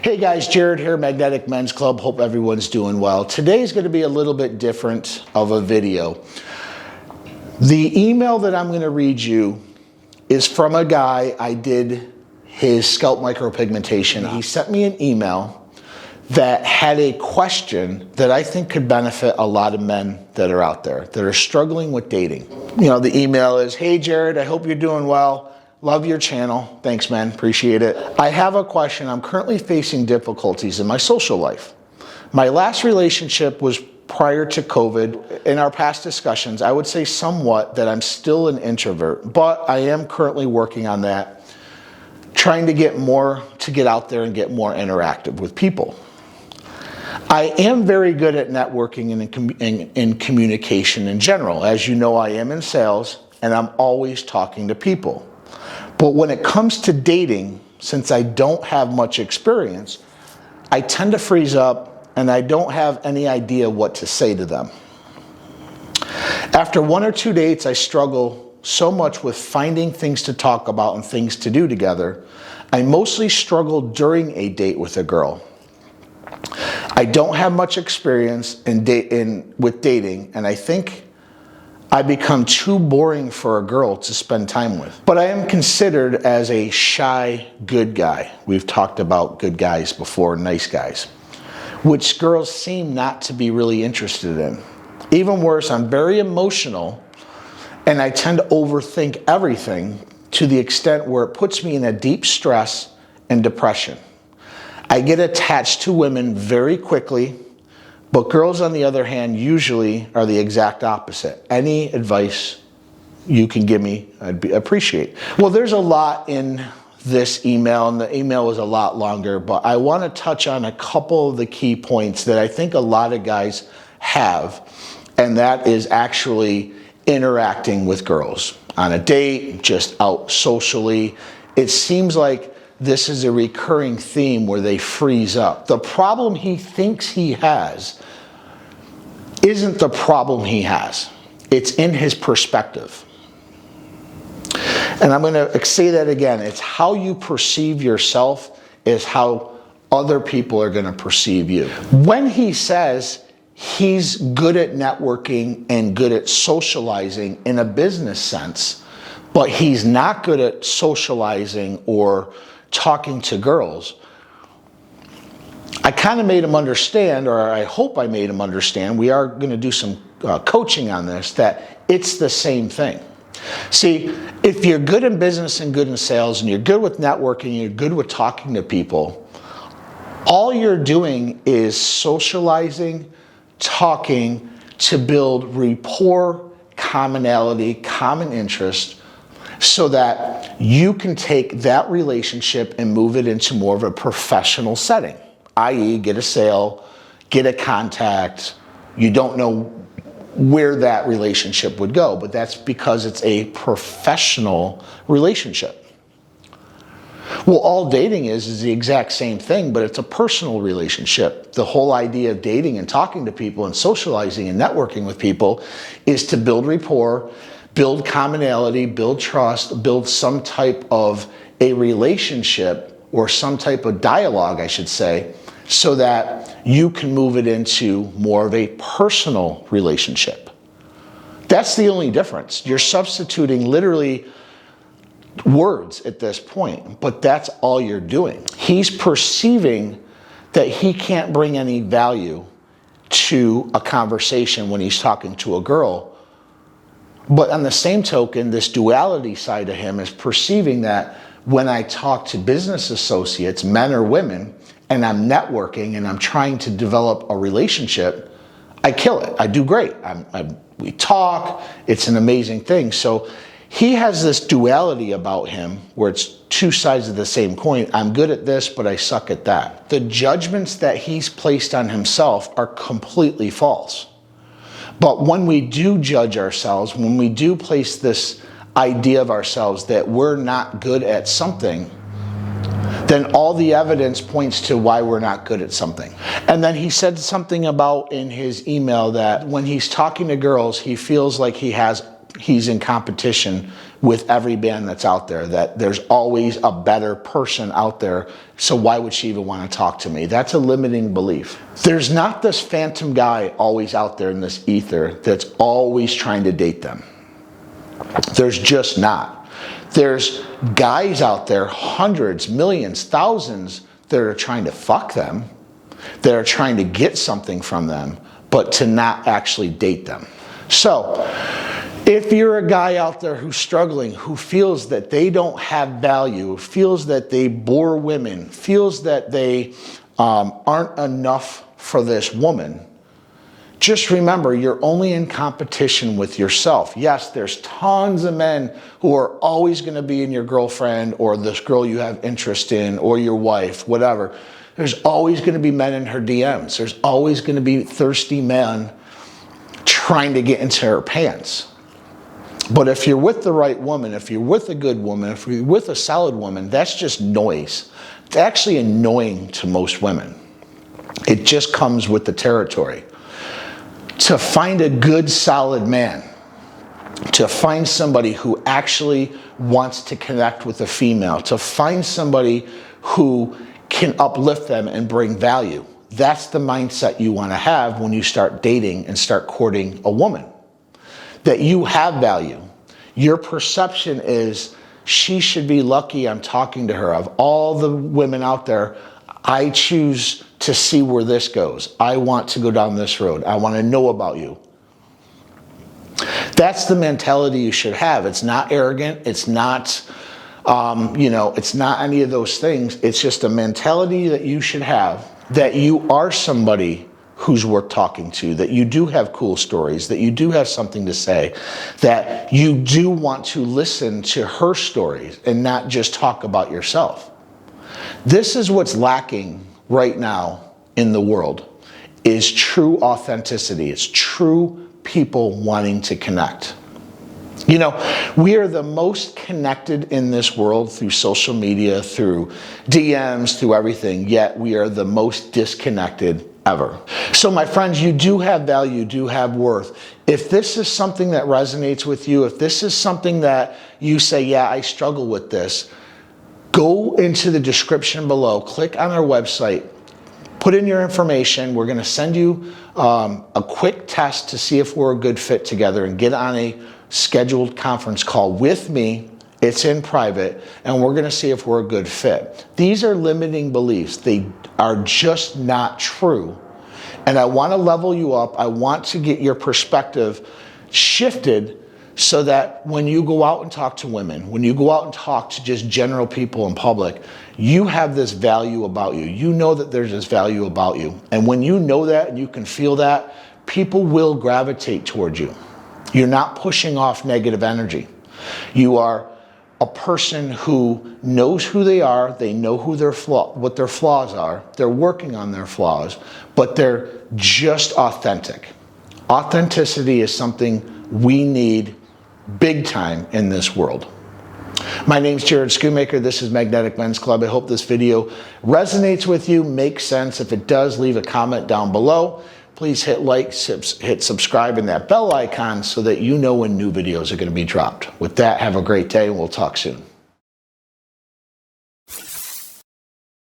Hey guys, Jared here, Magnetic Men's Club. Hope everyone's doing well. Today's going to be a little bit different of a video. The email that I'm going to read you is from a guy I did his scalp micropigmentation. He sent me an email that had a question that I think could benefit a lot of men that are out there that are struggling with dating. You know, the email is, "Hey Jared, I hope you're doing well. Love your channel. Thanks, man. Appreciate it. I have a question. I'm currently facing difficulties in my social life. My last relationship was prior to COVID. In our past discussions, I would say somewhat that I'm still an introvert, but I am currently working on that, trying to get out there and get more interactive with people. I am very good at networking and in communication in general. As you know, I am in sales and I'm always talking to people. But when it comes to dating, since I don't have much experience, I tend to freeze up and I don't have any idea what to say to them. After 1 or 2 dates, I struggle so much with finding things to talk about and things to do together. I mostly struggle during a date with a girl. I don't have much experience with dating, and I think I become too boring for a girl to spend time with. But I am considered as a shy good guy. We've talked about good guys before, nice guys, which girls seem not to be really interested in. Even worse, I'm very emotional and I tend to overthink everything to the extent where it puts me in a deep stress and depression. I get attached to women very quickly, but girls, on the other hand, usually are the exact opposite. Any advice you can give me, I'd appreciate. Well, there's a lot in this email, and the email was a lot longer, but I want to touch on a couple of the key points that I think a lot of guys have, and that is actually interacting with girls on a date, just out socially. It seems like this is a recurring theme where they freeze up. The problem he thinks he has isn't the problem he has. It's in his perspective. And I'm going to say that again. It's how you perceive yourself is how other people are going to perceive you. When he says he's good at networking and good at socializing in a business sense, but he's not good at socializing or talking to girls, I kind of made him understand, or I hope I made him understand, we are going to do some coaching on this, that it's the same thing. See, if you're good in business and good in sales and you're good with networking, you're good with talking to people, all you're doing is socializing, talking to build rapport, commonality, common interest, so that you can take that relationship and move it into more of a professional setting, i.e. get a sale, get a contact. You don't know where that relationship would go, but that's because it's a professional relationship. Well, all dating is the exact same thing, but it's a personal relationship. The whole idea of dating and talking to people and socializing and networking with people is to build rapport, build commonality, build trust, build some type of a relationship or some type of dialogue, I should say, so that you can move it into more of a personal relationship. That's the only difference. You're substituting literally words at this point, but that's all you're doing. He's perceiving that he can't bring any value to a conversation when he's talking to a girl. But on the same token, this duality side of him is perceiving that when I talk to business associates, men or women, and I'm networking and I'm trying to develop a relationship, I kill it. I do great. We talk. It's an amazing thing. So he has this duality about him where it's two sides of the same coin. I'm good at this, but I suck at that. The judgments that he's placed on himself are completely false. But when we do judge ourselves, when we do place this idea of ourselves that we're not good at something, then all the evidence points to why we're not good at something. And then he said something about in his email that when he's talking to girls, he feels like he's in competition with every man that's out there, that there's always a better person out there, so why would she even want to talk to me? That's a limiting belief. There's not this phantom guy always out there in this ether that's always trying to date them. There's just not. There's guys out there, hundreds, millions, thousands, that are trying to fuck them, that are trying to get something from them, but to not actually date them. So, if you're a guy out there who's struggling, who feels that they don't have value, feels that they bore women, feels that they aren't enough for this woman, just remember, you're only in competition with yourself. Yes, there's tons of men who are always going to be in your girlfriend or this girl you have interest in or your wife, whatever. There's always going to be men in her DMs. There's always going to be thirsty men trying to get into her pants. But if you're with the right woman, if you're with a good woman, if you're with a solid woman, that's just noise. It's actually annoying to most women. It just comes with the territory. To find a good, solid man, to find somebody who actually wants to connect with a female, to find somebody who can uplift them and bring value, that's the mindset you want to have when you start dating and start courting a woman. That you have value. Your perception is, she should be lucky I'm talking to her. Of all the women out there, I choose to see where this goes. I want to go down this road. I want to know about you. That's the mentality you should have. It's not arrogant. It's not, it's not any of those things. It's just a mentality that you should have, that you are somebody who's worth talking to, that you do have cool stories, that you do have something to say, that you do want to listen to her stories and not just talk about yourself. This is what's lacking right now in the world, is true authenticity. It's true people wanting to connect. You know, we are the most connected in this world through social media, through DMs, through everything, yet we are the most disconnected ever. So my friends, you do have value, you do have worth. If this is something that resonates with you, if this is something that you say, yeah, I struggle with this, go into the description below, click on our website, put in your information. We're going to send you a quick test to see if we're a good fit together, and get on a scheduled conference call with me. It's in private, and we're going to see if we're a good fit. These are limiting beliefs. They are just not true. And I want to level you up. I want to get your perspective shifted so that when you go out and talk to women, when you go out and talk to just general people in public, you have this value about you. You know that there's this value about you. And when you know that and you can feel that, people will gravitate towards you. You're not pushing off negative energy. You are a person who knows who they are. They know who what their flaws are. They're working on their flaws, but they're just authentic. Authenticity is something we need big time in this world. My name's Jared Schoonmaker. This is Magnetic Men's Club. I hope this video resonates with you, makes sense. If it does, leave a comment down below. Please hit like, hit subscribe, and that bell icon so that you know when new videos are going to be dropped. With that, have a great day, and we'll talk soon.